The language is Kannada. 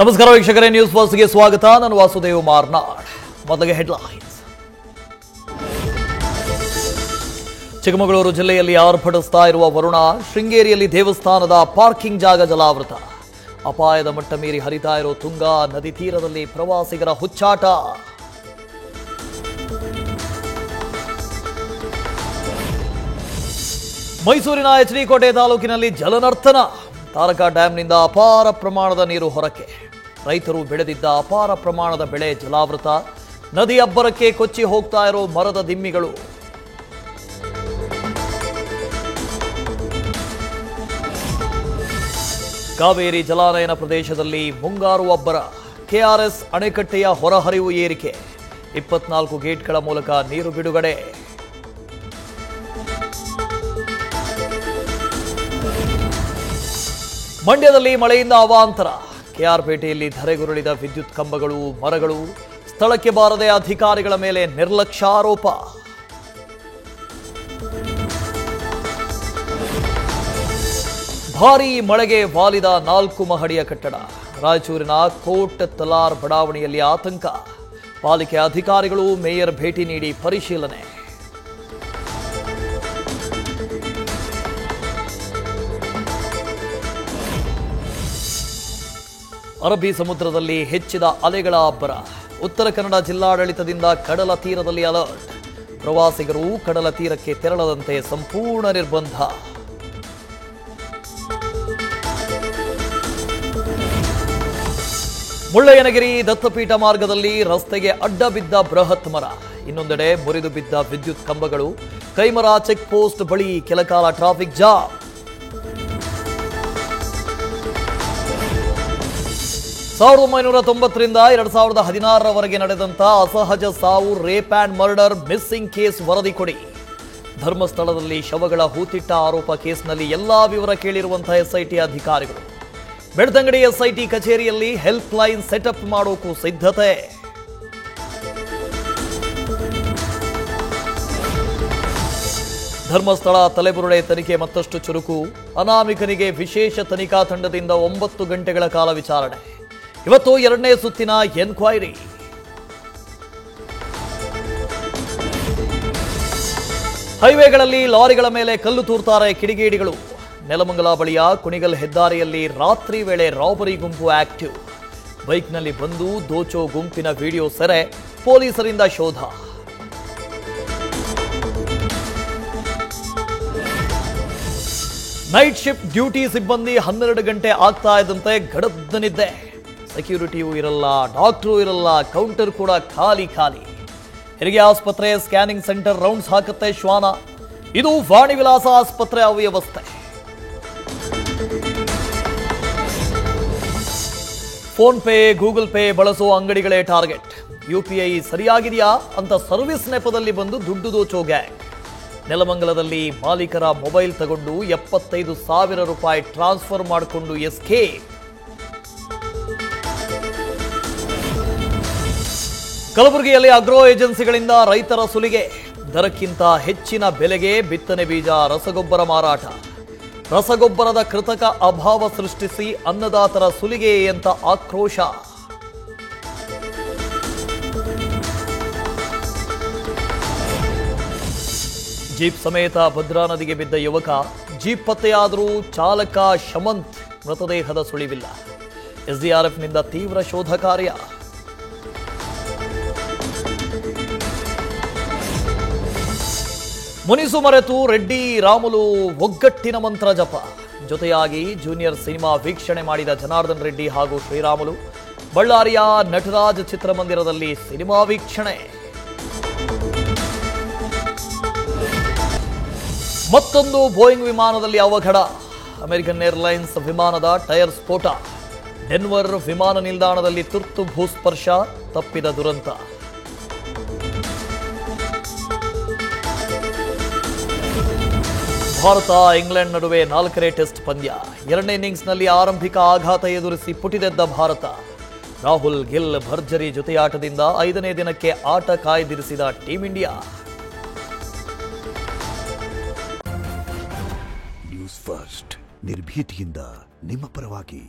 ನಮಸ್ಕಾರ ವೀಕ್ಷಕರೇ, ನ್ಯೂಸ್ ಫಸ್ಟ್ಗೆ ಸ್ವಾಗತ. ನಾನು ವಾಸುದೇವ್ ಮಾರ್ನಾಡ್. ಮೊದಲಿಗೆ ಹೆಡ್ಲೈನ್ಸ್. ಚಿಕ್ಕಮಗಳೂರು ಜಿಲ್ಲೆಯಲ್ಲಿ ಆರ್ಭಟಿಸ್ತಾ ಇರುವ ವರುಣ. ಶೃಂಗೇರಿಯಲ್ಲಿ ದೇವಸ್ಥಾನದ ಪಾರ್ಕಿಂಗ್ ಜಾಗ ಜಲಾವೃತ. ಅಪಾಯದ ಮಟ್ಟ ಮೀರಿ ಹರಿತಾ ಇರೋ ತುಂಗಾ ನದಿ ತೀರದಲ್ಲಿ ಪ್ರವಾಸಿಗರ ಹುಚ್ಚಾಟ. ಮೈಸೂರಿನ ಎಚ್ಡಿ ಕೋಟೆ ತಾಲೂಕಿನಲ್ಲಿ ಜಲನರ್ತನ. ತಾರಕ ಡ್ಯಾಂನಿಂದ ಅಪಾರ ಪ್ರಮಾಣದ ನೀರು ಹೊರಕ್ಕೆ. ರೈತರು ಬೆಳೆದಿದ್ದ ಅಪಾರ ಪ್ರಮಾಣದ ಬೆಳೆ ಜಲಾವೃತ. ನದಿ ಅಬ್ಬರಕ್ಕೆ ಕೊಚ್ಚಿ ಹೋಗ್ತಾ ಇರೋ ಮರದ ದಿಮ್ಮಿಗಳು. ಕಾವೇರಿ ಜಲಾನಯನ ಪ್ರದೇಶದಲ್ಲಿ ಮುಂಗಾರು ಅಬ್ಬರ. ಕೆಆರ್ಎಸ್ ಅಣೆಕಟ್ಟೆಯ ಹೊರಹರಿವು ಏರಿಕೆ. 24 ಗೇಟ್ಗಳ ಮೂಲಕ ನೀರು ಬಿಡುಗಡೆ. ಮಂಡ್ಯದಲ್ಲಿ ಮಳೆಯಿಂದ ಅವಾಂತರ. ಕೆಆರ್ಪೇಟೆಯಲ್ಲಿ ಧರೆಗುರುಳಿದ ವಿದ್ಯುತ್ ಕಂಬಗಳು, ಮರಗಳು. ಸ್ಥಳಕ್ಕೆ ಬಾರದೆ ಅಧಿಕಾರಿಗಳ ಮೇಲೆ ನಿರ್ಲಕ್ಷ್ಯಾರೋಪ. ಭಾರೀ ಮಳೆಗೆ ವಾಲಿದ 4 ಮಹಡಿಯ ಕಟ್ಟಡ. ರಾಯಚೂರಿನ ಕೋಟ್ ತಲಾರ್ ಬಡಾವಣೆಯಲ್ಲಿ ಆತಂಕ. ಪಾಲಿಕೆ ಅಧಿಕಾರಿಗಳು ಮೇಯರ್ ಭೇಟಿ ನೀಡಿ ಪರಿಶೀಲನೆ. ಅರಬ್ಬಿ ಸಮುದ್ರದಲ್ಲಿ ಹೆಚ್ಚಿದ ಅಲೆಗಳ ಅಬ್ಬರ. ಉತ್ತರ ಕನ್ನಡ ಜಿಲ್ಲಾಡಳಿತದಿಂದ ಕಡಲ ತೀರದಲ್ಲಿ ಅಲರ್ಟ್. ಪ್ರವಾಸಿಗರು ಕಡಲ ತೀರಕ್ಕೆ ತೆರಳದಂತೆ ಸಂಪೂರ್ಣ ನಿರ್ಬಂಧ. ಮುಳ್ಳಯ್ಯನಗಿರಿ ದತ್ತಪೀಠ ಮಾರ್ಗದಲ್ಲಿ ರಸ್ತೆಗೆ ಅಡ್ಡ ಬಿದ್ದ ಬೃಹತ್ ಮರ. ಇನ್ನೊಂದೆಡೆ ಮುರಿದು ಬಿದ್ದ ವಿದ್ಯುತ್ ಕಂಬಗಳು. ಕೈಮರ ಚೆಕ್ ಪೋಸ್ಟ್ ಬಳಿ ಕೆಲಕಾಲ ಟ್ರಾಫಿಕ್ ಜಾಮ್. ಸಾವಿರದ 1990ರಿಂದ 2016ರವರೆಗೆ ನಡೆದಂತ ಅಸಹಜ ಸಾವು, rape and murder, missing case ವರದಿ ಕೊಡಿ. ಧರ್ಮಸ್ಥಳದಲ್ಲಿ ಶವಗಳ ಹೂತಿಟ್ಟ ಆರೋಪ ಕೇಸ್ನಲ್ಲಿ ಎಲ್ಲಾ ವಿವರ ಕೇಳಿರುವಂತಹ ಎಸ್ಐಟಿ ಅಧಿಕಾರಿಗಳು. ಬೆಳ್ತಂಗಡಿ ಎಸ್ಐಟಿ ಕಚೇರಿಯಲ್ಲಿ ಹೆಲ್ಪ್ ಲೈನ್ ಸೆಟಪ್ ಮಾಡೋಕು ಸಿದ್ಧತೆ. ಧರ್ಮಸ್ಥಳ ತಲೆಬುರುಡೆ ತನಿಖೆ ಮತ್ತಷ್ಟು ಚುರುಕು. ಅನಾಮಿಕನಿಗೆ ವಿಶೇಷ ತನಿಖಾ ತಂಡದಿಂದ 9 ಗಂಟೆಗಳ ಕಾಲ ವಿಚಾರಣೆ. ಇವತ್ತು 2ನೇ ಸುತ್ತಿನ ಎನ್ಕ್ವೈರಿ. ಹೈವೇಗಳಲ್ಲಿ ಲಾರಿಗಳ ಮೇಲೆ ಕಲ್ಲು ತೂರ್ತಾರೆ ಕಿಡಿಗೇಡಿಗಳು. ನೆಲಮಂಗಲ ಬಳಿಯ ಕುಣಿಗಲ್ ಹೆದ್ದಾರಿಯಲ್ಲಿ ರಾತ್ರಿ ವೇಳೆ ರಾಬರಿ ಗುಂಪು ಆಕ್ಟಿವ್. ಬೈಕ್ನಲ್ಲಿ ಬಂದು ದೋಚೋ ಗುಂಪಿನ ವಿಡಿಯೋ ಸೆರೆ. ಪೊಲೀಸರಿಂದ ಶೋಧ. ನೈಟ್ ಶಿಫ್ಟ್ ಡ್ಯೂಟಿ ಸಿಬ್ಬಂದಿ 12 ಗಂಟೆ ಆಗ್ತಾ ಇದ್ದಂತೆ ಗಡದ್ದನಿದ್ದೆ. ಸೆಕ್ಯೂರಿಟಿಯೂ ಇರಲ್ಲ, ಡಾಕ್ಟರು ಇರಲ್ಲ, ಕೌಂಟರ್ ಕೂಡ ಖಾಲಿ. ಹೆರಿಗೆ ಆಸ್ಪತ್ರೆ ಸ್ಕ್ಯಾನಿಂಗ್ ಸೆಂಟರ್ ರೌಂಡ್ಸ್ ಹಾಕುತ್ತೆ ಶ್ವಾನ. ಇದು ವಾಣಿ ವಿಲಾಸ ಆಸ್ಪತ್ರೆ ಅವ್ಯವಸ್ಥೆ. ಫೋನ್ ಪೇ, ಗೂಗಲ್ ಪೇ ಬಳಸೋ ಅಂಗಡಿಗಳೇ ಟಾರ್ಗೆಟ್. UPI ಸರಿಯಾಗಿದೆಯಾ ಅಂತ ಸರ್ವಿಸ್ ನೆಪದಲ್ಲಿ ಬಂದು ದುಡ್ಡು ದೋಚೋ ಗ್ಯಾಂಗ್. ನೆಲಮಂಗಲದಲ್ಲಿ ಮಾಲೀಕರ ಮೊಬೈಲ್ ತಗೊಂಡು 75,000 ರೂಪಾಯಿ ಟ್ರಾನ್ಸ್ಫರ್ ಮಾಡಿಕೊಂಡು ಎಸ್ಕೇಪ್. ಕಲಬುರಗಿಯಲ್ಲಿ ಅಗ್ರೋ ಏಜೆನ್ಸಿಗಳಿಂದ ರೈತರ ಸುಲಿಗೆ. ದರಕ್ಕಿಂತ ಹೆಚ್ಚಿನ ಬೆಲೆಗೆ ಬಿತ್ತನೆ ಬೀಜ, ರಸಗೊಬ್ಬರ ಮಾರಾಟ. ರಸಗೊಬ್ಬರದ ಕೃತಕ ಅಭಾವ ಸೃಷ್ಟಿಸಿ ಅನ್ನದಾತರ ಸುಲಿಗೆ ಅಂತ ಆಕ್ರೋಶ. ಜೀಪ್ ಸಮೇತ ಭದ್ರಾ ನದಿಗೆ ಬಿದ್ದ ಯುವಕ. ಜೀಪ್ ಪತ್ತೆಯಾದರೂ ಚಾಲಕ ಶಮಂತ್ ಮೃತದೇಹದ ಸುಳಿವಿಲ್ಲ. SDRFನಿಂದ ತೀವ್ರ ಶೋಧ ಕಾರ್ಯ. ಮುನಿಸು ಮರೆತು ರೆಡ್ಡಿ ರಾಮುಲು ಒಗ್ಗಟ್ಟಿನ ಮಂತ್ರ ಜಪ. ಜೊತೆಯಾಗಿ ಜೂನಿಯರ್ ಸಿನಿಮಾ ವೀಕ್ಷಣೆ ಮಾಡಿದ ಜನಾರ್ದನ್ ರೆಡ್ಡಿ ಹಾಗೂ ಶ್ರೀರಾಮುಲು. ಬಳ್ಳಾರಿಯ ನಟರಾಜ್ ಚಿತ್ರಮಂದಿರದಲ್ಲಿ ಸಿನಿಮಾ ವೀಕ್ಷಣೆ. ಮತ್ತೊಂದು ಬೋಯಿಂಗ್ ವಿಮಾನದಲ್ಲಿ ಅವಘಡ. ಅಮೆರಿಕನ್ ಏರ್ಲೈನ್ಸ್ ವಿಮಾನದ ಟೈರ್ ಸ್ಫೋಟ. ಡೆನ್ವರ್ ವಿಮಾನ ನಿಲ್ದಾಣದಲ್ಲಿ ತುರ್ತು ಭೂಸ್ಪರ್ಶ. ತಪ್ಪಿದ ದುರಂತ. ಭಾರತ ಇಂಗ್ಲೆಂಡ್ ನಡುವೆ 4ನೇ ಟೆಸ್ಟ್ ಪಂದ್ಯ. 2ನೇ ಇನ್ನಿಂಗ್ಸ್ನಲ್ಲಿ ಆರಂಭಿಕ ಆಘಾತ ಎದುರಿಸಿ ಪುಟಿದೆದ್ದ ಭಾರತ. ರಾಹುಲ್ ಗಿಲ್ ಭರ್ಜರಿ ಜೊತೆಯಾಟದಿಂದ 5ನೇ ದಿನಕ್ಕೆ ಆಟ ಕಾಯ್ದಿರಿಸಿದ ಟೀಂ ಇಂಡಿಯಾ. ನ್ಯೂಸ್ ಫಸ್ಟ್ ನಿರ್ಭೀತಿಯಿಂದ ನಿಮ್ಮ ಪರವಾಗಿ.